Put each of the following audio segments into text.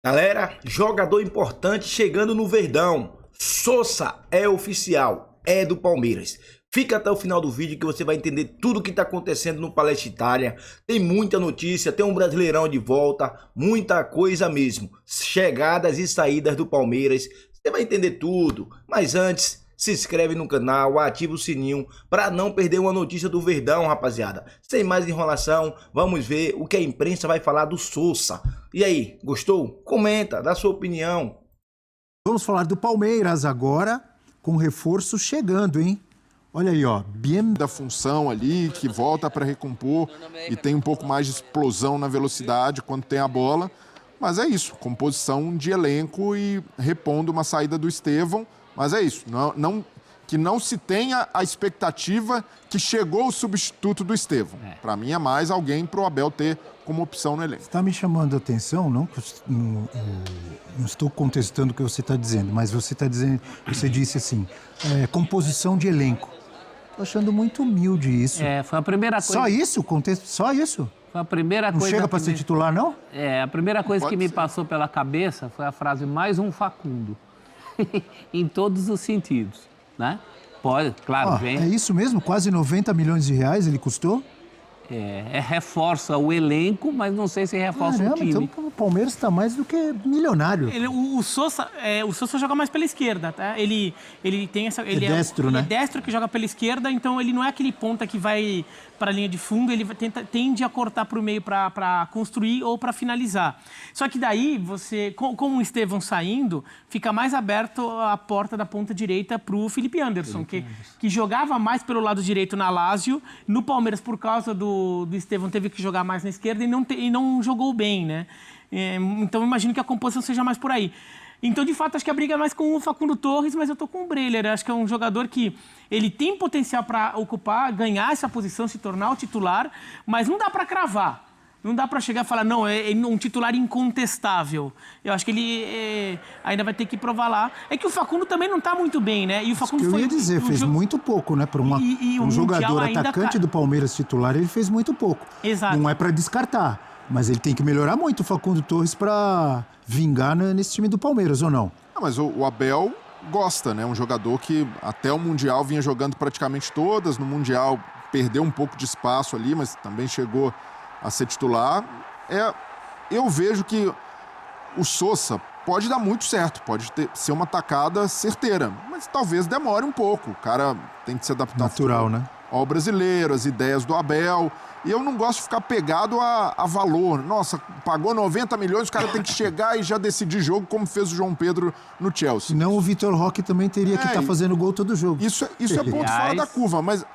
Galera, jogador importante chegando no Verdão. Sousa é oficial, é do Palmeiras. Fica até o final do vídeo que você vai entender tudo o que está acontecendo no Palestra Itália. Tem muita notícia, tem um Brasileirão de volta, muita coisa mesmo. Chegadas e saídas do Palmeiras, você vai entender tudo. Mas antes, se inscreve no canal, ativa o sininho para não perder uma notícia do Verdão, rapaziada. Sem mais enrolação, vamos ver o que a imprensa vai falar do Sousa. E aí, gostou? Comenta, dá sua opinião. Vamos falar do Palmeiras agora, com reforço chegando, hein? Olha aí, ó, Bien da função ali, que volta para recompor e tem um pouco mais de explosão na velocidade quando tem a bola. Mas é isso, composição de elenco e repondo uma saída do Estevão. Mas é isso, que não se tenha a expectativa que chegou o substituto do Estevão. Para mim é mais alguém para o Abel ter como opção no elenco. Está me chamando a atenção, não estou contestando o que você está dizendo, mas você disse assim, composição de elenco. Estou achando muito humilde isso. Foi a primeira coisa... Só isso? Só isso? Foi a primeira não coisa... Não chega para ser titular, não? A primeira coisa Pode que me ser. passou pela cabeça foi a frase, mais um Facundo. Em todos os sentidos, né? Pode, claro, vem... É isso mesmo? Quase 90 milhões de reais ele custou? Reforça o elenco, mas não sei se reforça o time. Então o Palmeiras está mais do que milionário. O Sousa joga mais pela esquerda, tá? Ele tem essa... Ele destro, né? Ele é destro que joga pela esquerda, então ele não é aquele ponta que vai para a linha de fundo, ele tende a cortar para o meio para construir ou para finalizar. Só que daí, com o Estevão saindo, fica mais aberto a porta da ponta direita para o Felipe Anderson, que jogava mais pelo lado direito na Lazio. No Palmeiras, por causa do Estevão, teve que jogar mais na esquerda e não jogou bem, né? Então, imagino que a composição seja mais por aí. Então, de fato, acho que a briga é mais com o Facundo Torres, mas eu tô com o Breler. Acho que é um jogador que ele tem potencial para ocupar, ganhar essa posição, se tornar o titular, mas não dá para cravar. Não dá para chegar e falar, não, é um titular incontestável. Eu acho que ele ainda vai ter que provar lá. É que o Facundo também não tá muito bem, né? E o Facundo eu ia dizer, fez muito pouco, né? Para um jogador atacante do Palmeiras titular, ele fez muito pouco. Exato. Não é para descartar, mas ele tem que melhorar muito o Facundo Torres para vingar nesse time do Palmeiras, ou não? Mas o Abel gosta, né? Um jogador que até o Mundial vinha jogando praticamente todas. No Mundial perdeu um pouco de espaço ali, mas também chegou a ser titular. Eu vejo que o Sousa pode dar muito certo, pode ser uma tacada certeira, mas talvez demore um pouco. O cara tem que se adaptar natural, né? Ao brasileiro, as ideias do Abel. E eu não gosto de ficar pegado a valor. Nossa, pagou 90 milhões, o cara tem que chegar e já decidir jogo, como fez o João Pedro no Chelsea. Senão o Vitor Roque também teria que estar fazendo gol todo jogo. Isso é ponto fora da curva, mas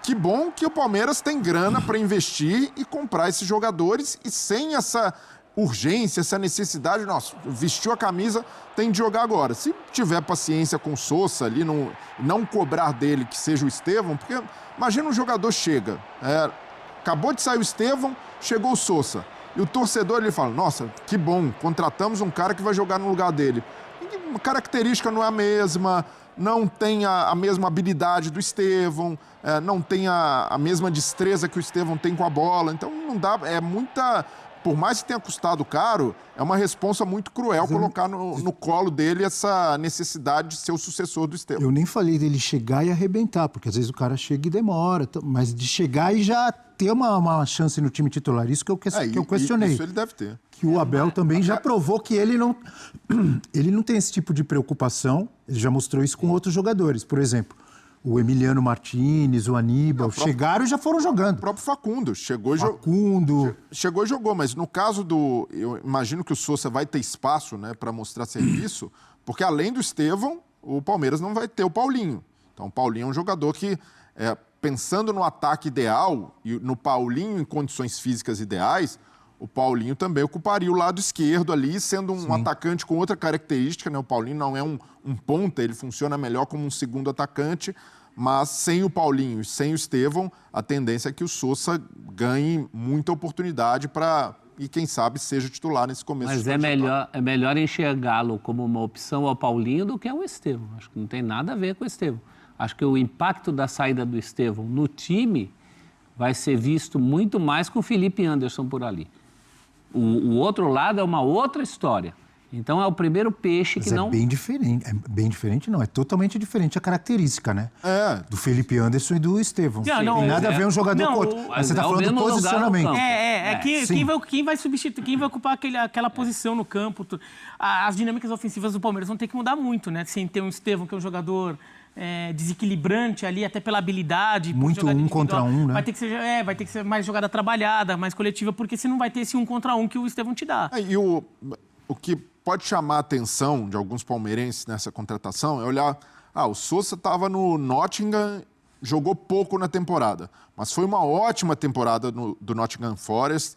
que bom que o Palmeiras tem grana para investir e comprar esses jogadores e sem essa urgência, essa necessidade, nossa, vestiu a camisa, tem de jogar agora. Se tiver paciência com o Sousa ali, não cobrar dele que seja o Estevão, porque imagina um jogador chega, acabou de sair o Estevão, chegou o Sousa, e o torcedor ele fala, nossa, que bom, contratamos um cara que vai jogar no lugar dele. E a característica não é a mesma, não tem a mesma habilidade do Estevão, não tem a mesma destreza que o Estevão tem com a bola, então não dá, por mais que tenha custado caro, é uma responsa muito cruel colocar no colo dele essa necessidade de ser o sucessor do Estevão. Eu nem falei dele chegar e arrebentar, porque às vezes o cara chega e demora, mas de chegar e já ter uma chance no time titular, isso que eu questionei. Isso ele deve ter. Que o Abel também já provou que ele não tem esse tipo de preocupação, ele já mostrou isso com outros jogadores, por exemplo, o Emiliano Martínez, o Aníbal, chegaram e já foram jogando. O próprio Facundo chegou e jogou, mas no caso eu imagino que o Sousa vai ter espaço, né, para mostrar serviço, porque além do Estevão, o Palmeiras não vai ter o Paulinho. Então o Paulinho é um jogador que, pensando no ataque ideal e no Paulinho em condições físicas ideais, o Paulinho também ocuparia o lado esquerdo ali, sendo um atacante com outra característica, né? O Paulinho não é um ponta, ele funciona melhor como um segundo atacante, mas sem o Paulinho e sem o Estevão, a tendência é que o Sousa ganhe muita oportunidade e quem sabe seja titular nesse começo. Mas é melhor enxergá-lo como uma opção ao Paulinho do que ao Estevão. Acho que não tem nada a ver com o Estevão. Acho que o impacto da saída do Estevão no time vai ser visto muito mais com o Felipe Anderson por ali. O outro lado é uma outra história. Então é o primeiro peixe que Mas não... é bem diferente não, é totalmente diferente a característica, né? Do Felipe Anderson e do Estevão. Não, Tem nada a ver um jogador com o outro. Mas você tá falando do posicionamento. Quem vai substituir, quem vai ocupar aquela posição no campo. As dinâmicas ofensivas do Palmeiras vão ter que mudar muito, né? Sem ter um Estevão, que é um jogador desequilibrante ali, até pela habilidade. Muito um contra um, né? Vai ter que ser mais jogada trabalhada, mais coletiva, porque você não vai ter esse um contra um que o Estevão te dá. E o que pode chamar a atenção de alguns palmeirenses nessa contratação é olhar... o Sousa estava no Nottingham, jogou pouco na temporada, mas foi uma ótima temporada do Nottingham Forest,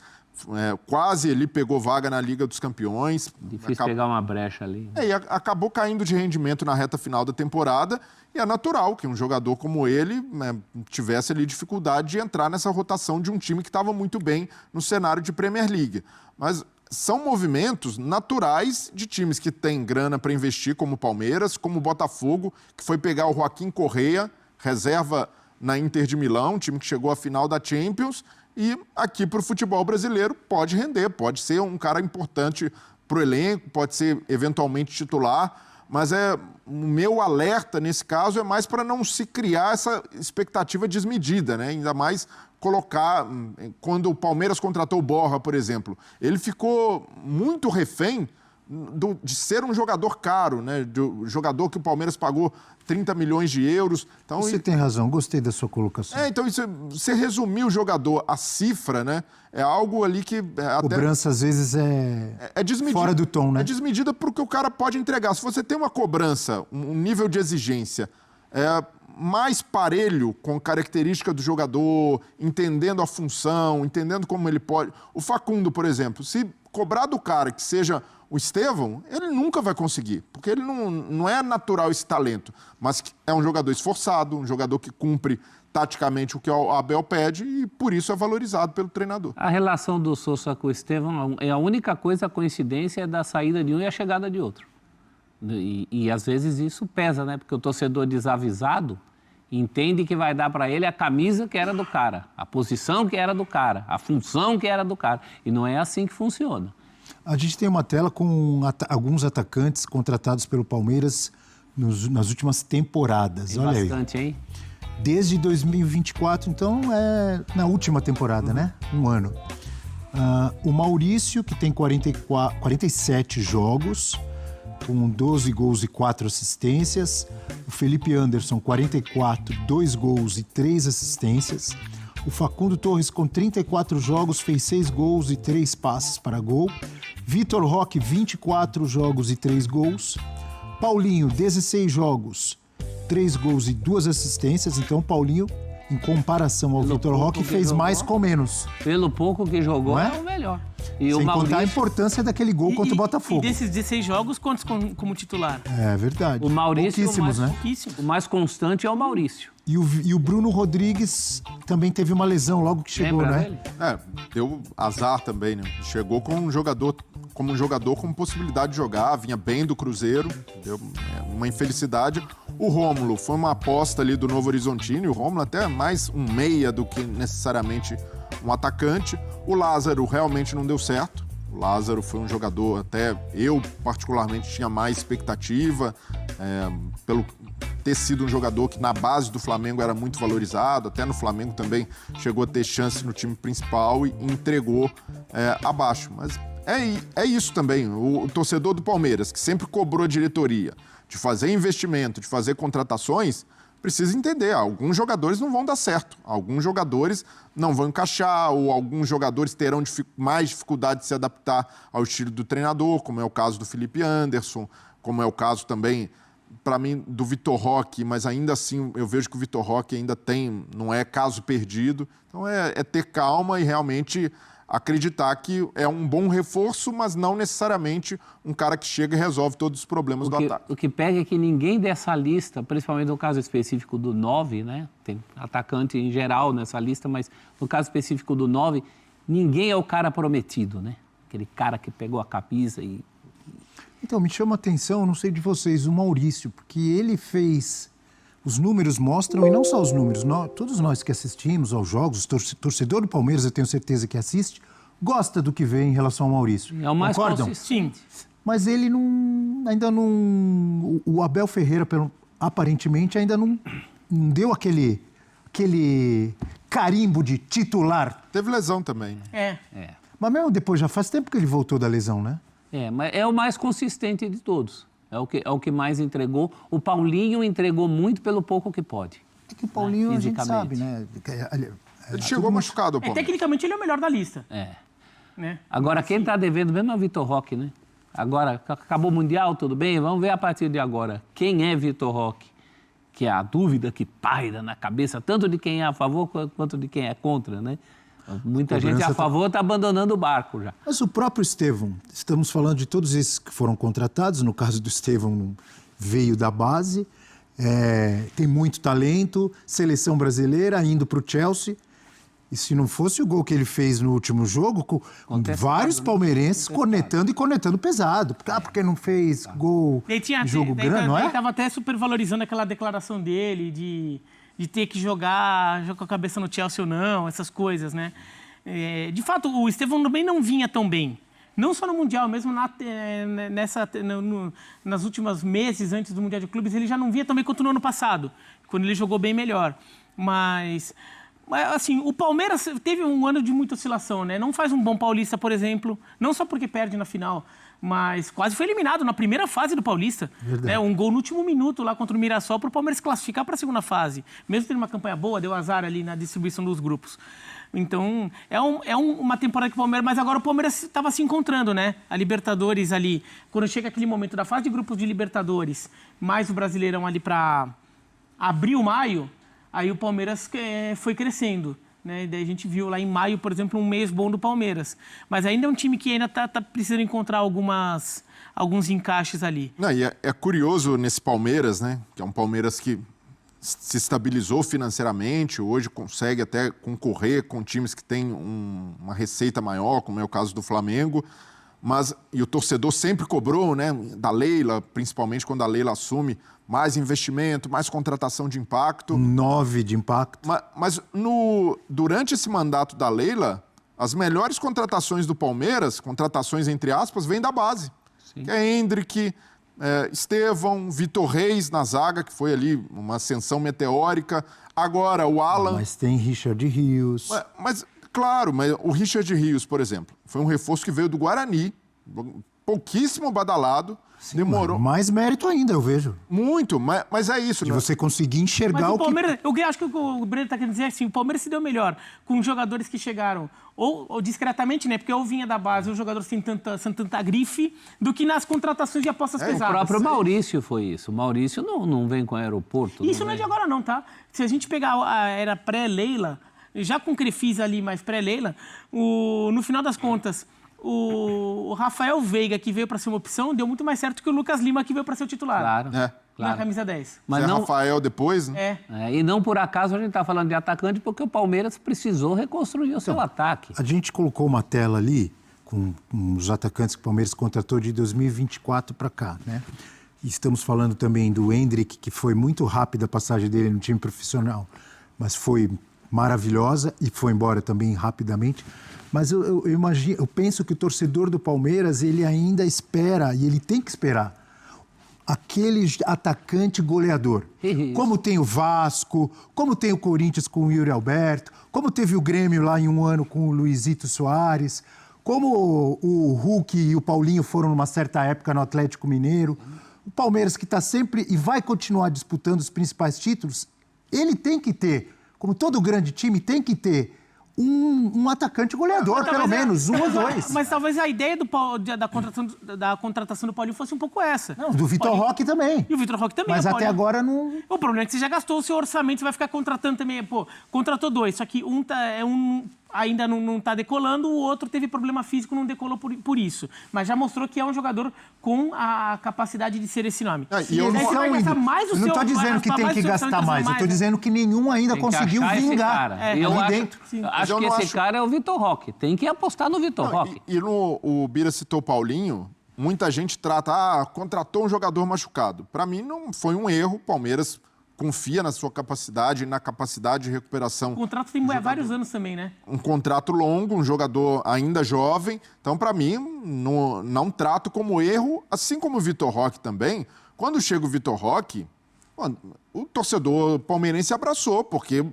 quase ele pegou vaga na Liga dos Campeões. Difícil pegar uma brecha ali. E acabou caindo de rendimento na reta final da temporada, e é natural que um jogador como ele, né, tivesse ali dificuldade de entrar nessa rotação de um time que estava muito bem no cenário de Premier League. Mas são movimentos naturais de times que têm grana para investir, como o Palmeiras, como o Botafogo, que foi pegar o Joaquim Correa, reserva na Inter de Milão, time que chegou à final da Champions, e aqui para o futebol brasileiro pode render, pode ser um cara importante para o elenco, pode ser eventualmente titular, mas o meu alerta nesse caso é mais para não se criar essa expectativa desmedida, né? Ainda mais colocar, quando o Palmeiras contratou o Borja, por exemplo, ele ficou muito refém de ser um jogador caro, né? Do jogador que o Palmeiras pagou 30 milhões de euros. Então, você tem razão, gostei da sua colocação. Então, você resumir o jogador, a cifra, né? É algo ali que... A cobrança, às vezes, é fora do tom, né? É desmedida porque o cara pode entregar. Se você tem uma cobrança, um nível de exigência mais parelho com a característica do jogador, entendendo a função, entendendo como ele pode... O Facundo, por exemplo, se cobrar do cara que seja o Estevão, ele nunca vai conseguir, porque ele não é natural esse talento, mas é um jogador esforçado, um jogador que cumpre taticamente o que o Abel pede e por isso é valorizado pelo treinador. A relação do Sousa com o Estevão, a única coisa, a coincidência é da saída de um e a chegada de outro. E às vezes isso pesa, né? Porque o torcedor desavisado entende que vai dar para ele a camisa que era do cara, a posição que era do cara, a função que era do cara. E não é assim que funciona. A gente tem uma tela com alguns atacantes contratados pelo Palmeiras nas últimas temporadas. Tem olha bastante, aí. Hein? Desde 2024, então é na última temporada, né? Um ano. O Maurício, que tem 47 jogos, com 12 gols e 4 assistências. O Felipe Anderson, 44, 2 gols e 3 assistências. O Facundo Torres, com 34 jogos, fez 6 gols e 3 passes para gol. Vitor Roque, 24 jogos e 3 gols. Paulinho, 16 jogos, 3 gols e 2 assistências. Então, Paulinho, em comparação ao Vitor Roque, fez mais com menos. Pelo pouco que jogou, é o melhor. E sem o Maurício... contar a importância daquele gol contra o Botafogo. E desses 16 jogos, quantos como titular? É verdade. O Maurício, pouquíssimos, o mais constante é o Maurício. E o Bruno Rodrigues também teve uma lesão logo que chegou, lembra né? dele? Deu azar também, né? Chegou como um jogador com possibilidade de jogar, vinha bem do Cruzeiro, deu uma infelicidade. O Rômulo foi uma aposta ali do Novo Horizontino, e o Rômulo até mais um meia do que necessariamente um atacante. O Lázaro realmente não deu certo. O Lázaro foi um jogador, até eu particularmente tinha mais expectativa, pelo ter sido um jogador que na base do Flamengo era muito valorizado, até no Flamengo também chegou a ter chance no time principal e entregou abaixo. Mas é isso também, o torcedor do Palmeiras, que sempre cobrou a diretoria de fazer investimento, de fazer contratações, precisa entender, alguns jogadores não vão dar certo, alguns jogadores não vão encaixar, ou alguns jogadores terão mais dificuldade de se adaptar ao estilo do treinador, como é o caso do Felipe Anderson, como é o caso também, para mim, do Vitor Roque, mas ainda assim eu vejo que o Vitor Roque ainda não é caso perdido. Então é ter calma e realmente acreditar que é um bom reforço, mas não necessariamente um cara que chega e resolve todos os problemas do ataque. O que pega é que ninguém dessa lista, principalmente no caso específico do 9, né? Tem atacante em geral nessa lista, mas no caso específico do 9, ninguém é o cara prometido, né? Aquele cara que pegou a camisa e... Então, me chama a atenção, não sei de vocês, o Maurício, porque ele fez... Os números mostram, e não só os números, todos nós que assistimos aos jogos, torcedor do Palmeiras, eu tenho certeza que assiste, gosta do que vê em relação ao Maurício. É o mais concordam? consistente. mas ele ainda não... O Abel Ferreira, aparentemente, ainda não deu aquele carimbo de titular. Teve lesão também. Mas mesmo depois, já faz tempo que ele voltou da lesão, né? Mas é o mais consistente de todos. É o que mais entregou. O Paulinho entregou muito pelo pouco que pode. É que o Paulinho, a gente sabe, né? Ele chegou machucado, Paulo. Tecnicamente, ele é o melhor da lista. Né? Agora, quem está devendo mesmo é o Vitor Roque, né? Agora, acabou o Mundial, tudo bem? Vamos ver a partir de agora. Quem é Vitor Roque? Que é a dúvida que paira na cabeça, tanto de quem é a favor quanto de quem é contra, né? Muita gente a favor está abandonando o barco já. Mas o próprio Estevão, estamos falando de todos esses que foram contratados, no caso do Estevão veio da base, tem muito talento, seleção brasileira, indo para o Chelsea. E se não fosse o gol que ele fez no último jogo, com vários palmeirenses cornetando pesado. Porque não fez gol em jogo grande, não é? Ele estava até supervalorizando aquela declaração dele de ter que jogar com a cabeça no Chelsea ou não, essas coisas, né? De fato, o Estevão também não vinha tão bem. Não só no Mundial, mesmo nas últimas meses antes do Mundial de Clubes, ele já não vinha tão bem quanto no ano passado, quando ele jogou bem melhor. Mas assim, o Palmeiras teve um ano de muita oscilação, né? Não faz um bom Paulista, por exemplo, não só porque perde na final, mas quase foi eliminado na primeira fase do Paulista. Né? Um gol no último minuto lá contra o Mirassol para o Palmeiras classificar para a segunda fase. Mesmo tendo uma campanha boa, deu azar ali na distribuição dos grupos. Então, uma temporada que o Palmeiras... Mas agora o Palmeiras estava se encontrando, né? A Libertadores ali, quando chega aquele momento da fase de grupos de Libertadores, mais o Brasileirão ali para abril, maio, aí o Palmeiras foi crescendo. Né? Daí a gente viu lá em maio, por exemplo, um mês bom do Palmeiras. Mas ainda é um time que ainda tá precisando encontrar alguns encaixes ali. Não, e é curioso nesse Palmeiras, né? Que é um Palmeiras que se estabilizou financeiramente, hoje consegue até concorrer com times que têm uma receita maior, como é o caso do Flamengo. E o torcedor sempre cobrou, né? Da Leila, principalmente quando a Leila assume, mais investimento, mais contratação de impacto. 9 de impacto. Mas durante esse mandato da Leila, as melhores contratações do Palmeiras, contratações entre aspas, vêm da base. Sim. Que é Hendrick, Estevão, Vitor Reis na zaga, que foi ali uma ascensão meteórica. Agora o Alan... Mas tem Richard Rios. Claro, mas o Richard Rios, por exemplo, foi um reforço que veio do Guarani, pouquíssimo badalado. Sim, demorou. Mais mérito ainda, eu vejo. Muito, mas é isso. De você conseguir enxergar mas o Palmeiras, eu acho que o Breno está querendo dizer assim, o Palmeiras se deu melhor com jogadores que chegaram, ou discretamente, né? Porque ou vinha da base, ou jogador sem tanta grife, do que nas contratações de apostas pesadas. O próprio Maurício foi isso. O Maurício não vem com o aeroporto. Isso não é de agora não, tá? Se a gente pegar a era pré-Leila, já com Crefisa ali, mas pré-Leila, no final das contas... O Rafael Veiga, que veio para ser uma opção, deu muito mais certo que o Lucas Lima, que veio para ser o titular. Claro. Na camisa 10. Mas não... Rafael depois, né? E não por acaso a gente está falando de atacante, porque o Palmeiras precisou reconstruir o seu ataque. A gente colocou uma tela ali com os atacantes que o Palmeiras contratou de 2024 para cá, né? E estamos falando também do Hendrick, que foi muito rápida a passagem dele no time profissional, mas foi maravilhosa e foi embora também rapidamente. Mas eu imagino, eu penso que o torcedor do Palmeiras, ele ainda espera, e ele tem que esperar, aquele atacante goleador. Como tem o Vasco, como tem o Corinthians com o Yuri Alberto, como teve o Grêmio lá em um ano com o Luizito Soares, como o Hulk e o Paulinho foram numa certa época no Atlético Mineiro. O Palmeiras, que está sempre e vai continuar disputando os principais títulos, ele tem que ter, como todo grande time, tem que ter um atacante goleador, pelo menos, um ou dois. Mas talvez a ideia da contratação do Paulinho fosse um pouco essa. Não, do Vitor Roque também. E o Vitor Roque também. Mas até agora não... O problema é que você já gastou o seu orçamento, você vai ficar contratando também. Pô, contratou 2, só que ainda não está decolando, o outro teve problema físico, não decolou por isso. Mas já mostrou que é um jogador com a capacidade de ser esse nome. Eu não estou dizendo que tem que gastar mais, eu estou dizendo que nenhum ainda conseguiu vingar ali dentro. Acho que esse cara é o Vitor Roque. Tem que apostar no Vitor Roque. O Bira citou o Paulinho, muita gente contratou um jogador machucado. Para mim, não foi um erro. O Palmeiras confia na sua capacidade e na capacidade de recuperação. O contrato tem vários anos também, né? Um contrato longo, um jogador ainda jovem. Então, para mim, não trato como erro, assim como o Vitor Roque também. Quando chega o Vitor Roque, o torcedor palmeirense abraçou, porque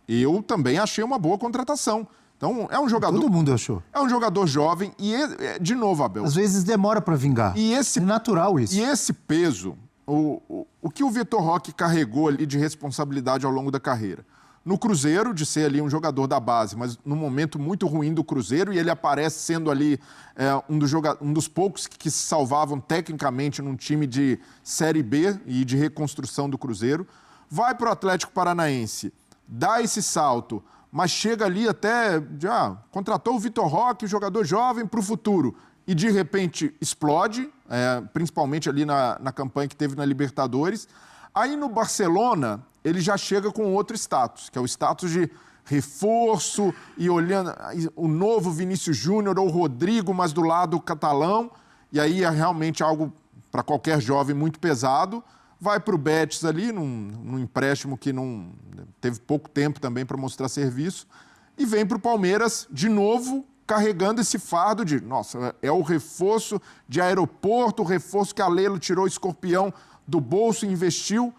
eu também achei uma boa contratação. Então, é um jogador... Todo mundo achou. É um jogador jovem e, de novo, Abel... Às vezes demora para vingar. É natural isso. E esse peso, o que o Vitor Roque carregou ali de responsabilidade ao longo da carreira? No Cruzeiro, de ser ali um jogador da base, mas num momento muito ruim do Cruzeiro, e ele aparece sendo ali um dos poucos que se salvavam tecnicamente num time de Série B e de reconstrução do Cruzeiro. Vai para o Atlético Paranaense, dá esse salto... mas chega ali até, já contratou o Vitor Roque, jogador jovem, para o futuro. E, de repente, explode, principalmente ali na campanha que teve na Libertadores. Aí, no Barcelona, ele já chega com outro status, que é o status de reforço e olhando o novo Vinícius Júnior ou Rodrigo, mas do lado catalão. E aí é realmente algo, para qualquer jovem, muito pesado. Vai para o Betis ali, num empréstimo que não teve pouco tempo também para mostrar serviço, e vem para o Palmeiras, de novo, carregando esse fardo de, nossa, é o reforço de aeroporto, o reforço que a Leila tirou o escorpião do bolso e investiu.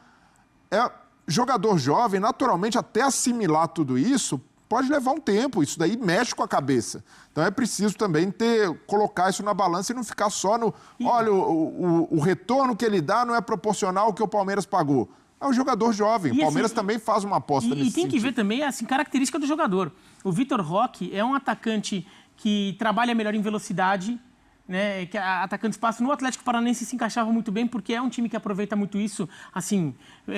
Jogador jovem, naturalmente, até assimilar tudo isso, pode levar um tempo, isso daí mexe com a cabeça. Então é preciso também colocar isso na balança e não ficar só no... Olha, o retorno que ele dá não é proporcional ao que o Palmeiras pagou. É um jogador jovem, o Palmeiras também faz uma aposta nesse sentido. E tem que ver também a característica do jogador. O Vitor Roque é um atacante que trabalha melhor em velocidade, né, que atacando espaço. No Atlético Paranaense se encaixava muito bem, porque é um time que aproveita muito isso. Assim,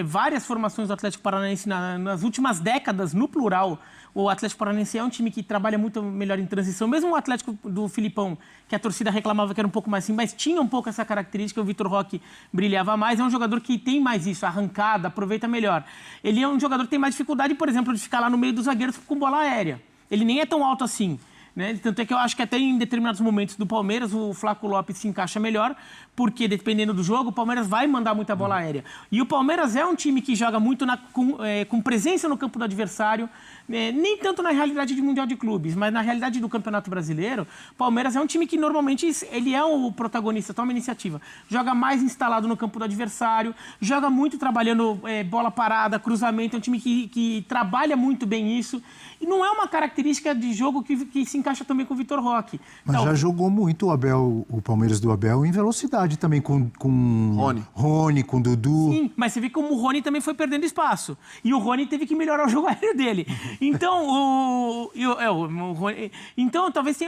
várias formações do Atlético Paranaense nas últimas décadas, no plural, o Atlético Paranaense é um time que trabalha muito melhor em transição. Mesmo o Atlético do Filipão, que a torcida reclamava que era um pouco mais assim, mas tinha um pouco essa característica, o Vitor Roque brilhava mais. É um jogador que tem mais isso, arrancada, aproveita melhor. Ele é um jogador que tem mais dificuldade, por exemplo, de ficar lá no meio dos zagueiros com bola aérea. Ele nem é tão alto assim. Né? Tanto é que eu acho que até em determinados momentos do Palmeiras o Flaco Lopes se encaixa melhor, porque dependendo do jogo o Palmeiras vai mandar muita bola aérea. E o Palmeiras é um time que joga muito com presença no campo do adversário, nem tanto na realidade de Mundial de Clubes, mas na realidade do Campeonato Brasileiro. O Palmeiras é um time que normalmente ele é o protagonista, toma iniciativa. Joga mais instalado no campo do adversário, joga muito trabalhando bola parada, cruzamento, é um time que trabalha muito bem isso. E não é uma característica de jogo que se encaixa também com o Vitor Roque. Mas já jogou muito o Palmeiras do Abel em velocidade também, com Rony, com Dudu. Sim, mas você vê como o Rony também foi perdendo espaço. E o Rony teve que melhorar o jogo aéreo dele. Então, então talvez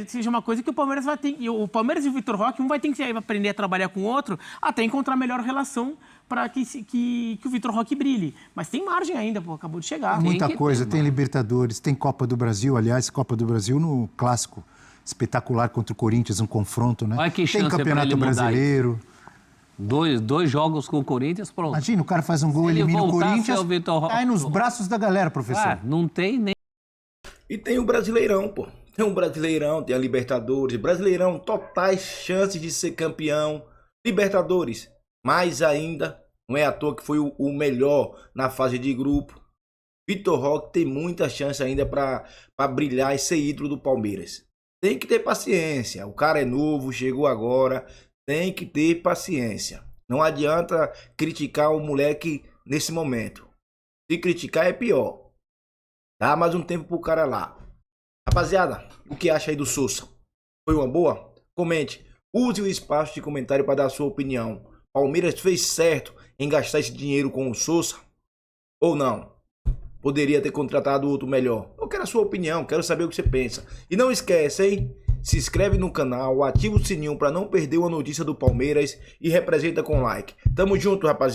seja uma coisa que o Palmeiras vai ter. O Palmeiras e o Vitor Roque, um vai ter que aprender a trabalhar com o outro, até encontrar melhor relação para que o Vitor Roque brilhe. Mas tem margem ainda, acabou de chegar. Muita coisa, tem Libertadores, tem Copa do Brasil, aliás, Copa do Brasil no clássico espetacular contra o Corinthians, um confronto, né? Olha que tem chance Campeonato Brasileiro. Dois jogos com o Corinthians, pronto. Imagina, o cara faz um gol, elimina o Corinthians, cai nos braços da galera, professor. Não tem nem... E tem o Brasileirão, pô. Tem o Brasileirão, tem a Libertadores. Brasileirão, totais chances de ser campeão. Libertadores, mais ainda. Não é à toa que foi o melhor na fase de grupo. Vitor Roque tem muita chance ainda para brilhar e ser ídolo do Palmeiras. Tem que ter paciência. O cara é novo, chegou agora. Tem que ter paciência. Não adianta criticar o moleque nesse momento. Se criticar é pior. Dá mais um tempo pro cara lá. Rapaziada, o que acha aí do Sousa? Foi uma boa? Comente. Use o espaço de comentário para dar a sua opinião. Palmeiras fez certo em gastar esse dinheiro com o Sousa? Ou não? Poderia ter contratado outro melhor? Eu quero a sua opinião, quero saber o que você pensa. E não esquece, hein? Se inscreve no canal, ativa o sininho para não perder uma notícia do Palmeiras e representa com like. Tamo junto, rapaziada.